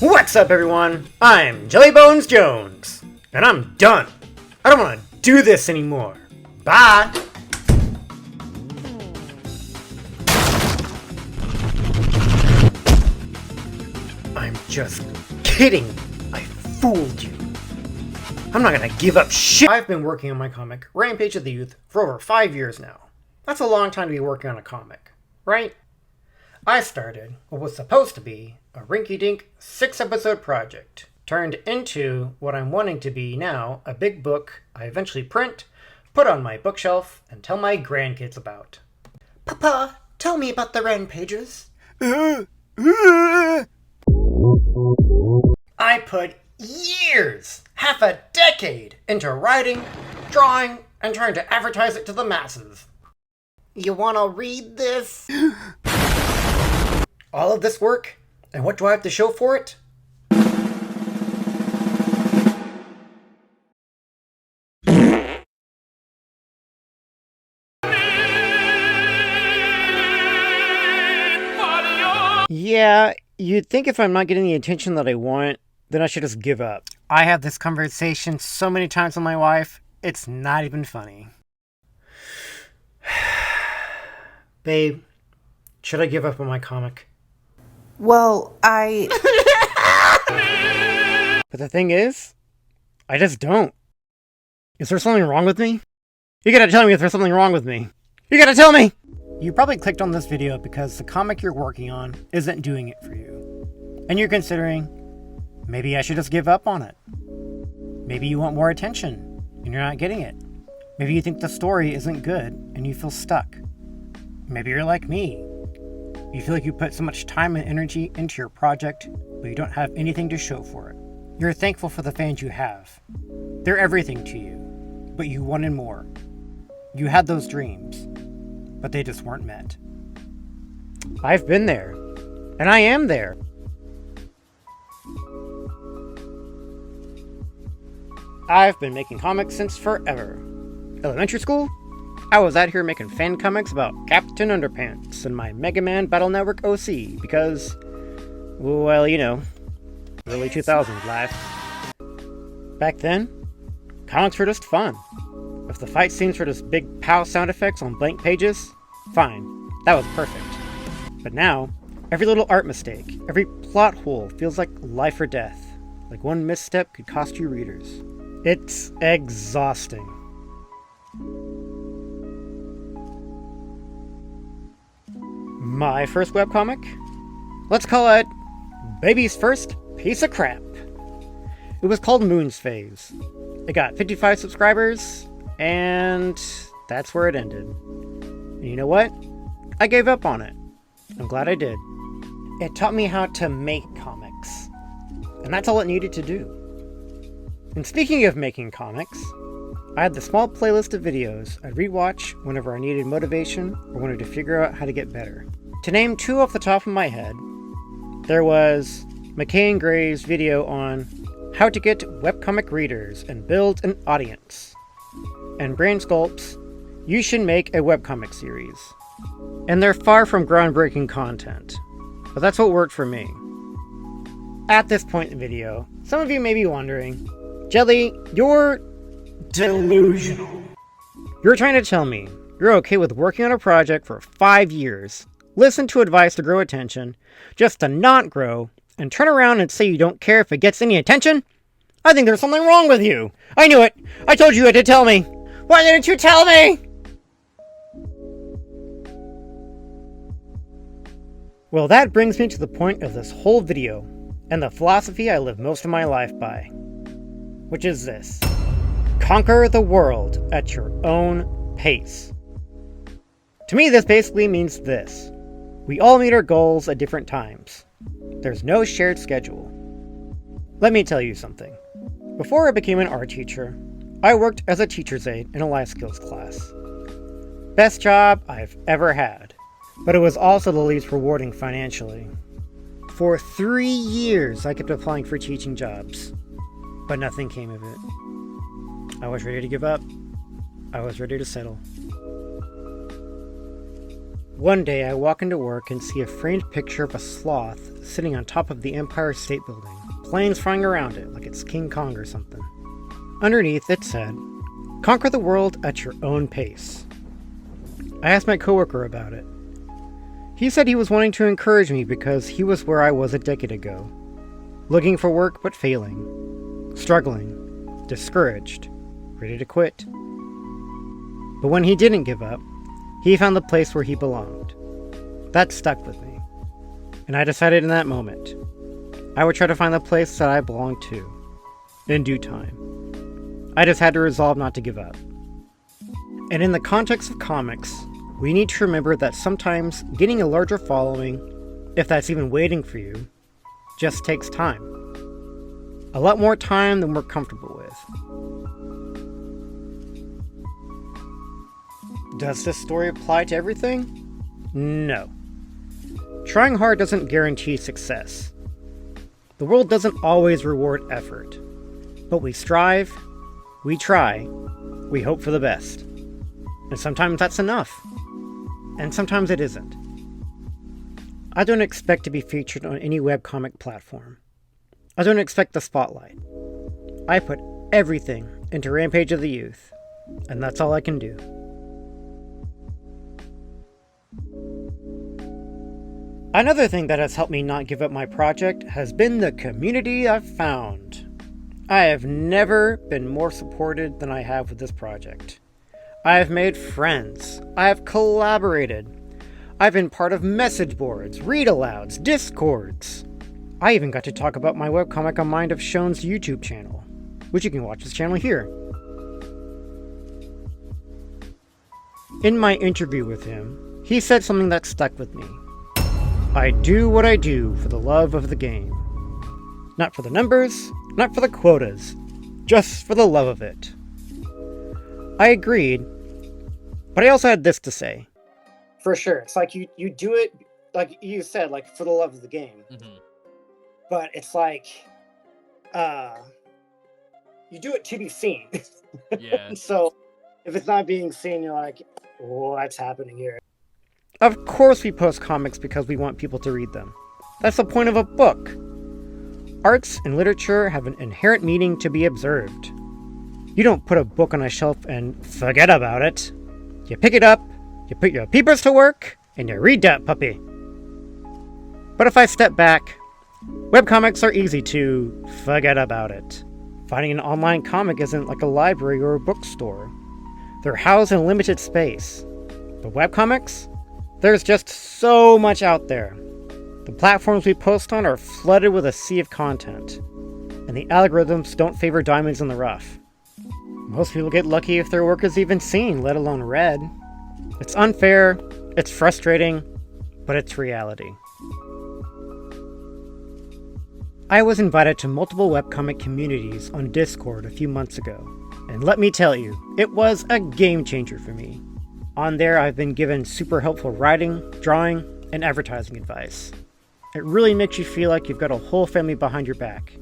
What's up, everyone? I'm Jellybones Jones, and I'm done. I don't want to do this anymore. Bye! I'm just kidding. I fooled you. I'm not gonna give up shit. I've been working on my comic, Rampage of the Youth, for over 5 years now. That's a long time to be working on a comic, right? I started what was supposed to be a rinky-dink 6-episode project, turned into what I'm wanting to be now, a big book I eventually print, put on my bookshelf, and tell my grandkids about. Papa, tell me about the Rampages. I put years, half a decade, into writing, drawing, and trying to advertise it to the masses. You wanna read this? All of this work, and what do I have to show for it? Yeah, you'd think if I'm not getting the attention that I want, then I should just give up. I have this conversation so many times with my wife, it's not even funny. Babe, should I give up on my comic? Well, But the thing is, I just don't. Is there something wrong with me? You gotta tell me if there's something wrong with me. You gotta tell me! You probably clicked on this video because the comic you're working on isn't doing it for you. And you're considering, maybe I should just give up on it. Maybe you want more attention, and you're not getting it. Maybe you think the story isn't good, and you feel stuck. Maybe you're like me. You feel like you put so much time and energy into your project, but you don't have anything to show for it. You're thankful for the fans you have. They're everything to you, but you wanted more. You had those dreams, but they just weren't met. I've been there, and I am there. I've been making comics since forever. Elementary school? I was out here making fan comics about Captain Underpants and my Mega Man Battle Network OC because, well, you know, early 2000s life. Back then, comics were just fun. If the fight scenes were just big pow sound effects on blank pages, fine, that was perfect. But now, every little art mistake, every plot hole feels like life or death, like one misstep could cost you readers. It's exhausting. My first webcomic? Let's call it Baby's First Piece of Crap. It was called Moon's Phase. It got 55 subscribers, and that's where it ended. And you know what? I gave up on it. I'm glad I did. It taught me how to make comics, and that's all it needed to do. And speaking of making comics, I had the small playlist of videos I'd rewatch whenever I needed motivation or wanted to figure out how to get better. To name two off the top of my head, there was McKay and Gray's video on how to get webcomic readers and build an audience, and Brain Sculpt's You Should Make a Webcomic Series. And they're far from groundbreaking content, but that's what worked for me. At this point in the video, some of you may be wondering, Jelly, you're delusional. You're trying to tell me you're okay with working on a project for 5 years, listen to advice to grow attention, just to not grow, and turn around and say you don't care if it gets any attention? I think there's something wrong with you. I knew it. I told you had to tell me. Why didn't you tell me? Well, that brings me to the point of this whole video, and the philosophy I live most of my life by, which is this. Conquer the world at your own pace. To me, this basically means this. We all meet our goals at different times. There's no shared schedule. Let me tell you something. Before I became an art teacher, I worked as a teacher's aide in a life skills class. Best job I've ever had, but it was also the least rewarding financially. For 3 years, I kept applying for teaching jobs, but nothing came of it. I was ready to give up. I was ready to settle. One day I walk into work and see a framed picture of a sloth sitting on top of the Empire State Building, planes flying around it like it's King Kong or something. Underneath it said, "Conquer the world at your own pace." I asked my coworker about it. He said he was wanting to encourage me because he was where I was a decade ago. Looking for work but failing. Struggling. Discouraged. Ready to quit. But when he didn't give up, he found the place where he belonged. That stuck with me. And I decided in that moment, I would try to find the place that I belonged to. In due time. I just had to resolve not to give up. And in the context of comics, we need to remember that sometimes getting a larger following, if that's even waiting for you, just takes time. A lot more time than we're comfortable with. Does this story apply to everything? No. Trying hard doesn't guarantee success. The world doesn't always reward effort. But we strive, we try, we hope for the best. And sometimes that's enough. And sometimes it isn't. I don't expect to be featured on any webcomic platform. I don't expect the spotlight. I put everything into Rampage of the Youth, and that's all I can do. Another thing that has helped me not give up my project has been the community I've found. I have never been more supported than I have with this project. I have made friends. I have collaborated. I've been part of message boards, read-alouds, discords. I even got to talk about my webcomic on Mind of Shown's YouTube channel, which you can watch this channel here. In my interview with him, he said something that stuck with me. I do what I do for the love of the game. Not for the numbers, not for the quotas, just for the love of it. I agreed, but I also had this to say. For sure, it's like you do it, like you said, like for the love of the game. Mm-hmm. But it's like, you do it to be seen. Yeah. So if it's not being seen, you're like, what's happening here? Of course we post comics because we want people to read them. That's the point of a book. Arts and literature have an inherent meaning to be observed. You don't put a book on a shelf and forget about it. You pick it up, you put your peepers to work, and you read that puppy. But if I step back, webcomics are easy to forget about it. Finding an online comic isn't like a library or a bookstore. They're housed in a limited space. But webcomics? There's just so much out there. The platforms we post on are flooded with a sea of content. And the algorithms don't favor diamonds in the rough. Most people get lucky if their work is even seen, let alone read. It's unfair, it's frustrating, but it's reality. I was invited to multiple webcomic communities on Discord a few months ago, and let me tell you, it was a game changer for me. On there, I've been given super helpful writing, drawing, and advertising advice. It really makes you feel like you've got a whole family behind your back.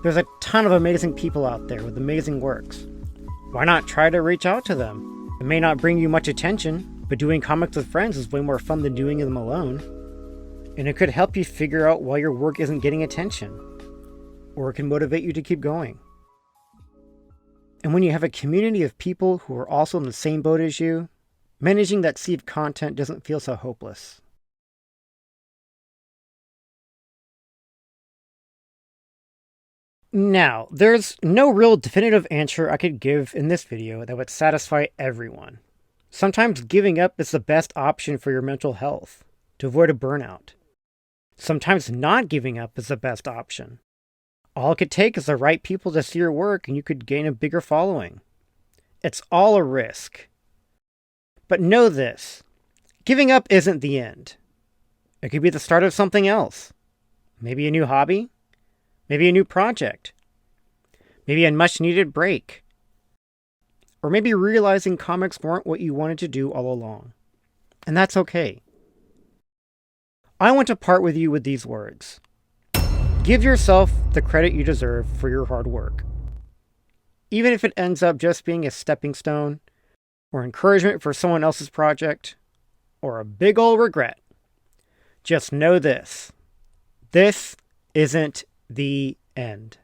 There's a ton of amazing people out there with amazing works. Why not try to reach out to them? It may not bring you much attention, but doing comics with friends is way more fun than doing them alone. And it could help you figure out why your work isn't getting attention. Or it can motivate you to keep going. And when you have a community of people who are also in the same boat as you, managing that sea of content doesn't feel so hopeless. Now, there's no real definitive answer I could give in this video that would satisfy everyone. Sometimes giving up is the best option for your mental health, to avoid a burnout. Sometimes not giving up is the best option. All it could take is the right people to see your work and you could gain a bigger following. It's all a risk. But know this, giving up isn't the end. It could be the start of something else. Maybe a new hobby. Maybe a new project. Maybe a much-needed break. Or maybe realizing comics weren't what you wanted to do all along. And that's okay. I want to part with you with these words. Give yourself the credit you deserve for your hard work. Even if it ends up just being a stepping stone, or encouragement for someone else's project, or a big ol' regret. Just know this. This isn't the end.